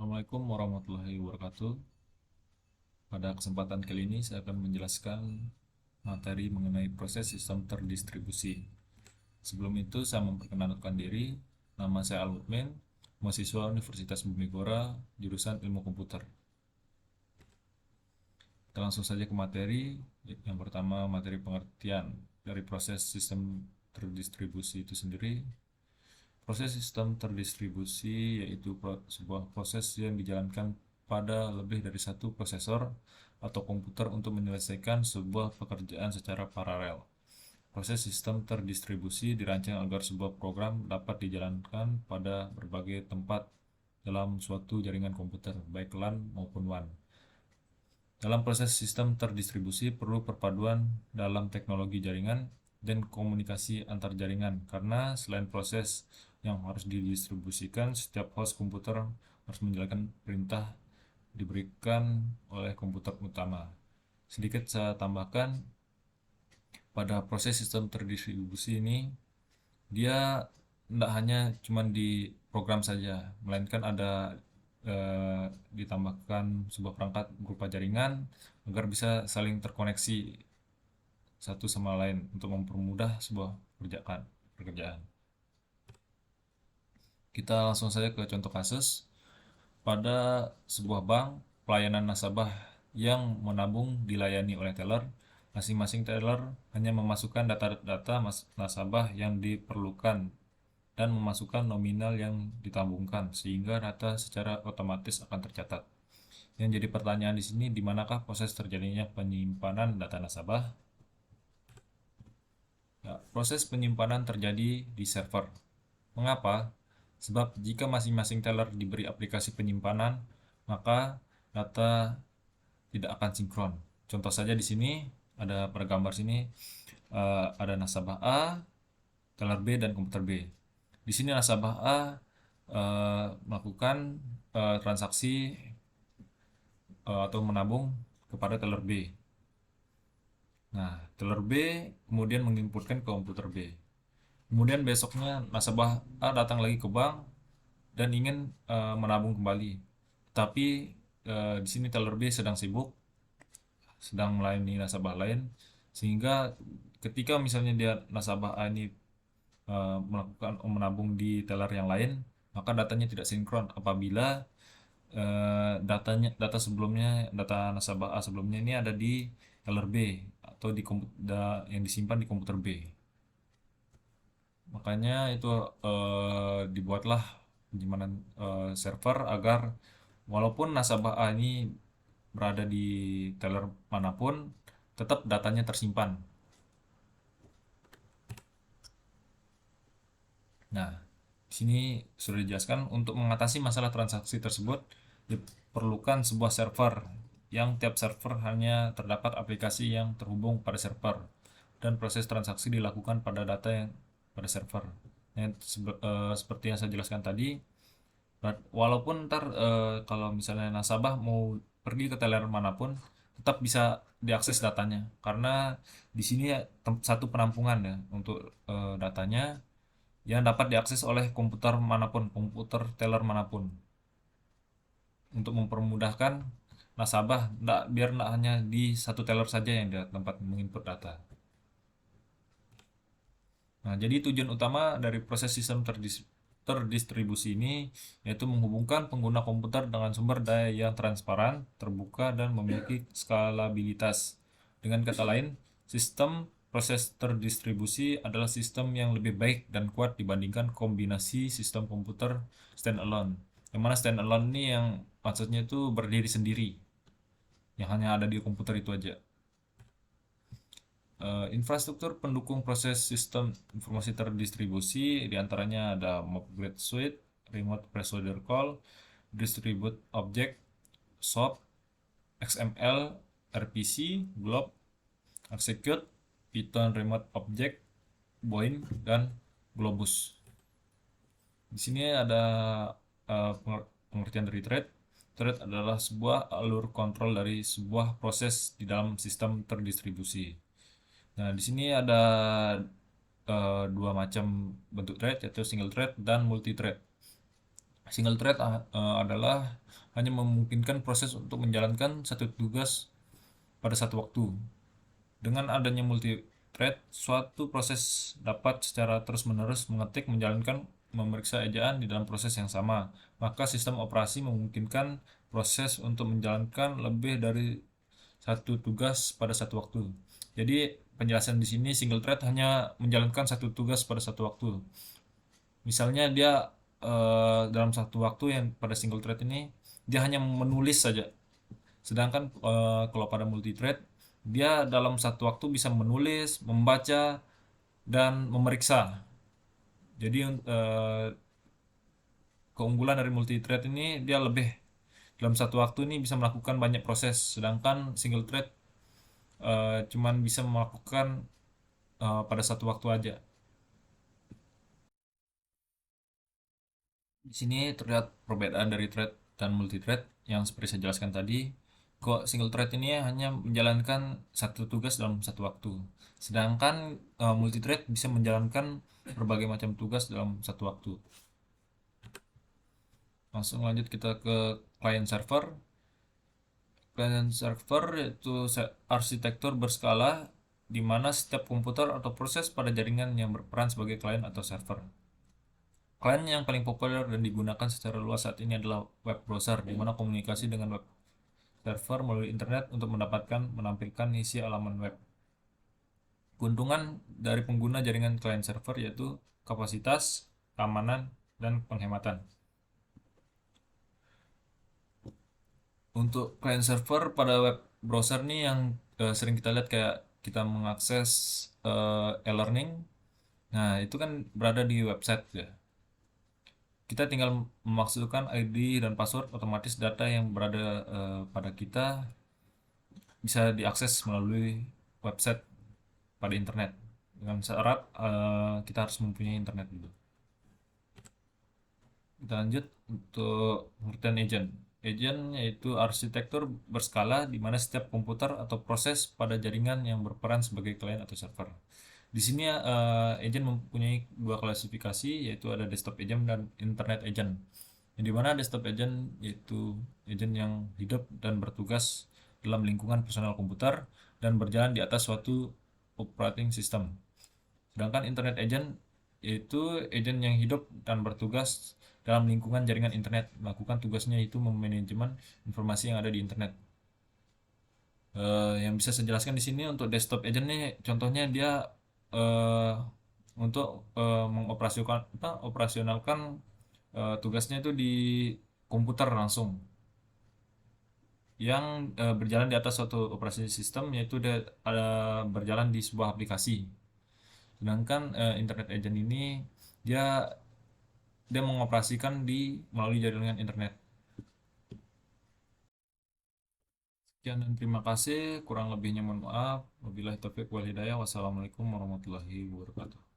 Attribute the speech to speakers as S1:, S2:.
S1: Assalamualaikum warahmatullahi wabarakatuh. Pada kesempatan kali ini saya akan menjelaskan materi mengenai proses sistem terdistribusi. Sebelum itu saya memperkenalkan diri. Nama saya Al-Mukmin, mahasiswa Universitas Bumi Gora, jurusan Ilmu Komputer. Kita langsung saja ke materi. Yang pertama, materi pengertian dari proses sistem terdistribusi itu sendiri. Proses sistem terdistribusi yaitu sebuah proses yang dijalankan pada lebih dari satu prosesor atau komputer untuk menyelesaikan sebuah pekerjaan secara paralel. Proses sistem terdistribusi dirancang agar sebuah program dapat dijalankan pada berbagai tempat dalam suatu jaringan komputer, baik LAN maupun WAN. Dalam proses sistem terdistribusi perlu perpaduan dalam teknologi jaringan dan komunikasi antar jaringan, karena selain proses yang harus didistribusikan, setiap host komputer harus menjalankan perintah diberikan oleh komputer utama. Sedikit saya tambahkan, pada proses sistem terdistribusi ini dia tidak hanya cuma di program saja, melainkan ada ditambahkan sebuah perangkat berupa jaringan agar bisa saling terkoneksi satu sama lain untuk mempermudah sebuah pekerjaan. Kita langsung saja ke contoh kasus. Pada sebuah bank, pelayanan nasabah yang menabung dilayani oleh teller. Masing-masing teller hanya memasukkan data-data nasabah yang diperlukan dan memasukkan nominal yang ditabungkan, sehingga data secara otomatis akan tercatat. Yang jadi pertanyaan di sini, di manakah proses terjadinya penyimpanan data nasabah? Ya, proses penyimpanan terjadi di server. Mengapa? Sebab jika masing-masing teller diberi aplikasi penyimpanan, maka data tidak akan sinkron. Contoh saja di sini ada pada gambar sini ada nasabah A, teller B dan komputer B. Di sini nasabah A melakukan transaksi atau menabung kepada teller B. Nah, teller B kemudian menginputkan ke komputer B. Kemudian besoknya nasabah A datang lagi ke bank dan ingin menabung kembali. Tapi di sini teller B sedang sibuk, sedang melayani nasabah lain, sehingga ketika misalnya dia nasabah A ini melakukan menabung di teller yang lain, maka datanya tidak sinkron apabila data sebelumnya, data nasabah A sebelumnya ini ada di teller B atau yang disimpan di komputer B. Makanya itu dibuatlah penyimpanan server agar walaupun nasabah A ini berada di teller manapun, tetap datanya tersimpan. Nah, di sini sudah dijelaskan untuk mengatasi masalah transaksi tersebut diperlukan sebuah server yang tiap server hanya terdapat aplikasi yang terhubung pada server dan proses transaksi dilakukan pada data yang pada server. Seperti yang saya jelaskan tadi, walaupun ntar kalau misalnya nasabah mau pergi ke teller manapun, tetap bisa diakses datanya karena di sini satu penampungan ya untuk datanya yang dapat diakses oleh komputer manapun, komputer teller manapun, untuk mempermudahkan nasabah, biar tidak hanya di satu teller saja yang dia tempat menginput data. Nah, jadi tujuan utama dari proses sistem terdistribusi ini yaitu menghubungkan pengguna komputer dengan sumber daya yang transparan, terbuka, dan memiliki skalabilitas. Dengan kata lain, sistem proses terdistribusi adalah sistem yang lebih baik dan kuat dibandingkan kombinasi sistem komputer standalone. Yang mana standalone ini yang maksudnya itu berdiri sendiri, yang hanya ada di komputer itu aja. Infrastruktur pendukung proses sistem informasi terdistribusi diantaranya ada Mobgrid Suite, Remote Procedure Call, Distribute Object, SOAP, XML, RPC, Glob, Execute, Python Remote Object, Boin, dan Globus. Di sini ada pengertian dari thread. Thread adalah sebuah alur kontrol dari sebuah proses di dalam sistem terdistribusi. Nah, di sini ada dua macam bentuk thread, yaitu single thread dan multi thread. Single thread adalah hanya memungkinkan proses untuk menjalankan satu tugas pada satu waktu. Dengan adanya multi-thread, suatu proses dapat secara terus-menerus mengetik, menjalankan, memeriksa ejaan di dalam proses yang sama. Maka sistem operasi memungkinkan proses untuk menjalankan lebih dari satu tugas pada satu waktu. Jadi penjelasan di sini single thread hanya menjalankan satu tugas pada satu waktu. Misalnya dia dalam satu waktu yang pada single thread ini dia hanya menulis saja. Sedangkan kalau pada multi thread dia dalam satu waktu bisa menulis, membaca, dan memeriksa. Jadi keunggulan dari multi thread ini dia lebih dalam satu waktu ini bisa melakukan banyak proses, sedangkan single thread cuman bisa melakukan pada satu waktu aja. Di sini terlihat perbedaan dari thread dan multi thread yang seperti saya jelaskan tadi. Kok single thread ini hanya menjalankan satu tugas dalam satu waktu, sedangkan multi thread bisa menjalankan berbagai macam tugas dalam satu waktu. Langsung lanjut kita ke client server. Client server yaitu arsitektur berskala di mana setiap komputer atau proses pada jaringan yang berperan sebagai klien atau server. Klien yang paling populer dan digunakan secara luas saat ini adalah web browser, di mana komunikasi dengan web server melalui internet untuk mendapatkan menampilkan isi halaman web. Keuntungan dari pengguna jaringan client server yaitu kapasitas, keamanan, dan penghematan. Untuk client server pada web browser nih yang sering kita lihat kayak kita mengakses e-learning. Nah, itu kan berada di website ya. Kita tinggal memasukkan ID dan password, otomatis data yang berada pada kita bisa diakses melalui website pada internet. Dengan syarat kita harus mempunyai internet dulu. Kita lanjut untuk pengertian agent. Agent yaitu arsitektur berskala di mana setiap komputer atau proses pada jaringan yang berperan sebagai klien atau server. Di sini agent mempunyai dua klasifikasi yaitu ada desktop agent dan internet agent. Yang dimana desktop agent yaitu agent yang hidup dan bertugas dalam lingkungan personal komputer dan berjalan di atas suatu operating system. Sedangkan internet agent yaitu agent yang hidup dan bertugas dalam lingkungan jaringan internet, melakukan tugasnya itu memanajemen informasi yang ada di internet. Yang bisa saya jelaskan di sini untuk desktop agent nih, contohnya dia eh, untuk operasionalkan tugasnya itu di komputer langsung, yang berjalan di atas suatu operasi sistem, yaitu dia berjalan di sebuah aplikasi. Sedangkan internet agent ini dia dia mengoperasikan di melalui jaringan internet. Sekian dan terima kasih. Kurang lebihnya mohon maaf. Wabillahi taufiq wal hidayah. Wassalamualaikum warahmatullahi wabarakatuh.